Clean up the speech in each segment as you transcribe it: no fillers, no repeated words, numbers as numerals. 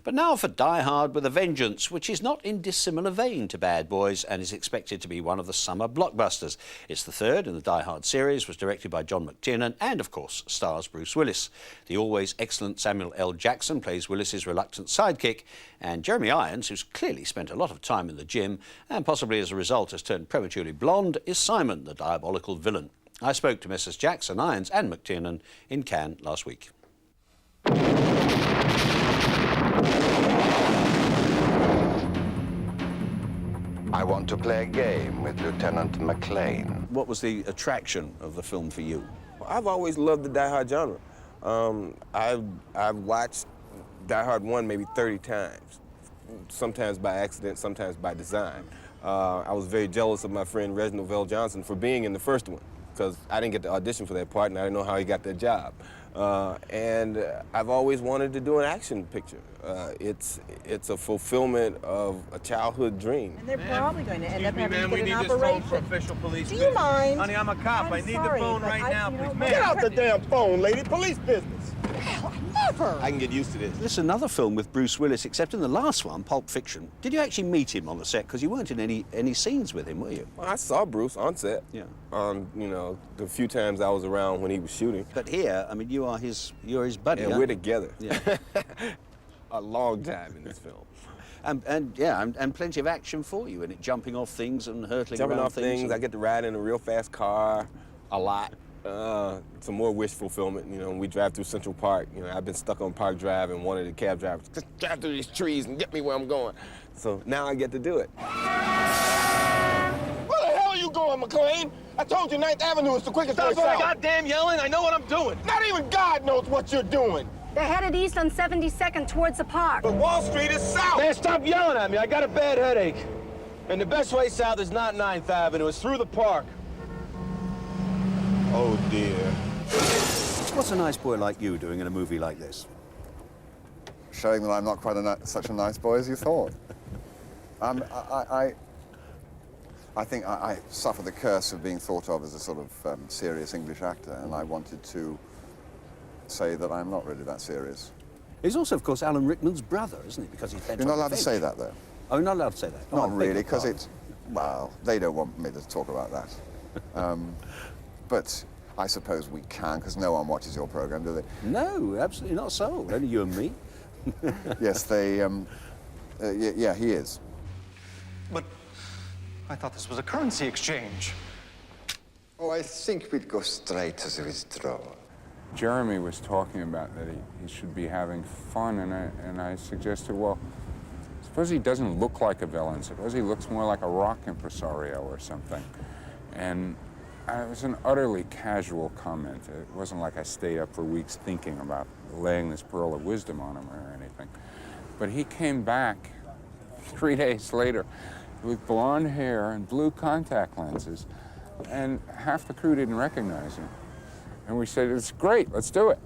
But now for Die Hard with a Vengeance, which is not in dissimilar vein to Bad Boys and is expected to be one of the summer blockbusters. It's the third in the Die Hard series, was directed by John McTiernan and, of course, stars Bruce Willis. The always excellent Samuel L. Jackson plays Willis's reluctant sidekick, and Jeremy Irons, who's clearly spent a lot of time in the gym and possibly as a result has turned prematurely blonde, is Simon, the diabolical villain. I spoke to Messrs. Jackson, Irons and McTiernan in Cannes last week. I want to play a game with Lieutenant McClane. What was the attraction of the film for you? I've always loved the Die Hard genre. I've watched Die Hard 1 maybe 30 times, sometimes by accident, sometimes by design. I was very jealous of my friend Reginald VelJohnson for being in the first one, because I didn't get to audition for that part and I didn't know how he got that job. And I've always wanted to do an action picture. It's a fulfillment of a childhood dream. And they're probably going to end up having to we get need an this operation. phone for official police Do you business. mind? Honey, I'm a cop. I'm I need sorry, the phone but right now, please. ma'am. Get out the damn phone, lady. Police business. Hell, never. I can get used to this. This is another film with Bruce Willis, except in the last one, Pulp Fiction. Did you actually meet him on the set? Because you weren't in any scenes with him, were you? Well, I saw Bruce on set. Yeah. You know, the few times I was around when he was shooting. But here, I mean, you're his buddy. And aren't we're you? together. Yeah. A long time in this film. And plenty of action for you in it, jumping off things and hurtling Jumping around off things. I get to ride in a real fast car a lot. Some more wish fulfillment. You know, when we drive through Central Park, you know, I've been stuck on Park Drive and one of the cab drivers, just drive through these trees and get me where I'm going. So now I get to do it. Where the hell are you going, McClane? I told you 9th Avenue is the quickest way south. Stop all goddamn yelling. I know what I'm doing. Not even God knows what you're doing. They're headed east on 72nd towards the park. But Wall Street is south. Man, stop yelling at me. I got a bad headache. And the best way south is not 9th Avenue. It's through the park. Oh, dear. What's a nice boy like you doing in a movie like this? Showing that I'm not quite such a nice boy as you thought. I think I suffer the curse of being thought of as a sort of serious English actor, and I wanted to say that I'm not really that serious. He's also, of course, Alan Rickman's brother, isn't he? Because he's You're not allowed to say that, though. Oh, you're not allowed to say that? Not really, because it's, well, they don't want me to talk about that. But I suppose we can, because no one watches your program, do they? No, absolutely not so. Only you and me. Yes, they, yeah, he is. But I thought this was a currency exchange. Oh, I think we'd go straight to the withdrawal. Jeremy was talking about that he should be having fun, and I suggested, well, suppose he doesn't look like a villain. Suppose he looks more like a rock impresario or something. And it was an utterly casual comment. It wasn't like I stayed up for weeks thinking about laying this pearl of wisdom on him or anything. But he came back 3 days later with blonde hair and blue contact lenses, and half the crew didn't recognize him. And we said, it's great, let's do it.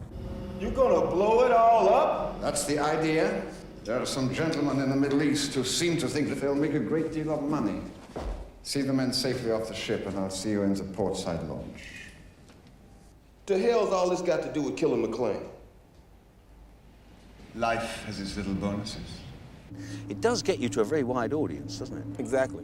You gonna blow it all up? That's the idea. There are some gentlemen in the Middle East who seem to think that they'll make a great deal of money. See the men safely off the ship, and I'll see you in the portside launch. The hell's all this got to do with killing McClane? Life has its little bonuses. It does get you to a very wide audience, doesn't it? Exactly.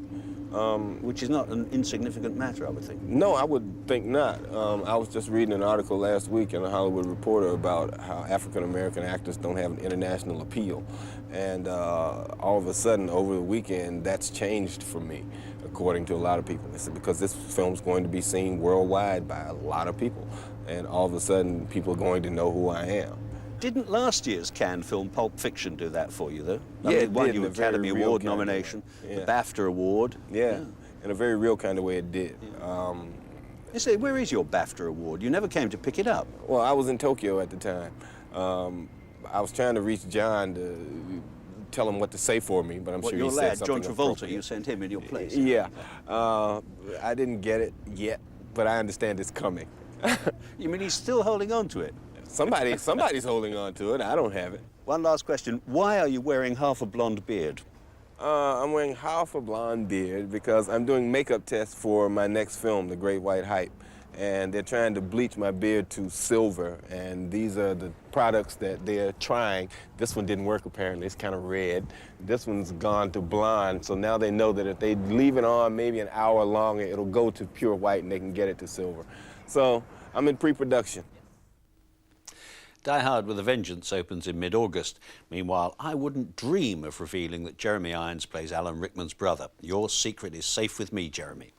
Which is not an insignificant matter, I would think. No, I would think not. I was just reading an article last week in the Hollywood Reporter about how African-American actors don't have an international appeal. And all of a sudden, over the weekend, that's changed for me, according to a lot of people. It's because this film's going to be seen worldwide by a lot of people. And all of a sudden, people are going to know who I am. Didn't last year's Cannes film Pulp Fiction do that for you, though? Yeah, I mean, it it won did you in an a very Academy real Award kind of way. nomination, Yeah. the BAFTA Award. Yeah, in a very real kind of way it did. Yeah. You say, where is your BAFTA Award? You never came to pick it up. Well, I was in Tokyo at the time. I was trying to reach John to tell him what to say for me, but I'm sure he your said lad, something John Travolta, appropriate. you sent him in your place. Yeah. I didn't get it yet, but I understand it's coming. You mean he's still holding on to it? Somebody's holding on to it. I don't have it. One last question. Why are you wearing half a blonde beard? I'm wearing half a blonde beard because I'm doing makeup tests for my next film, The Great White Hype. and they're trying to bleach my beard to silver, and these are the products that they're trying. This one didn't work apparently, it's kind of red. This one's gone to blonde, so now they know that if they leave it on maybe an hour longer, it'll go to pure white and they can get it to silver. So I'm in pre-production. Die Hard with a Vengeance opens in mid-August. Meanwhile, I wouldn't dream of revealing that Jeremy Irons plays Alan Rickman's brother. Your secret is safe with me, Jeremy.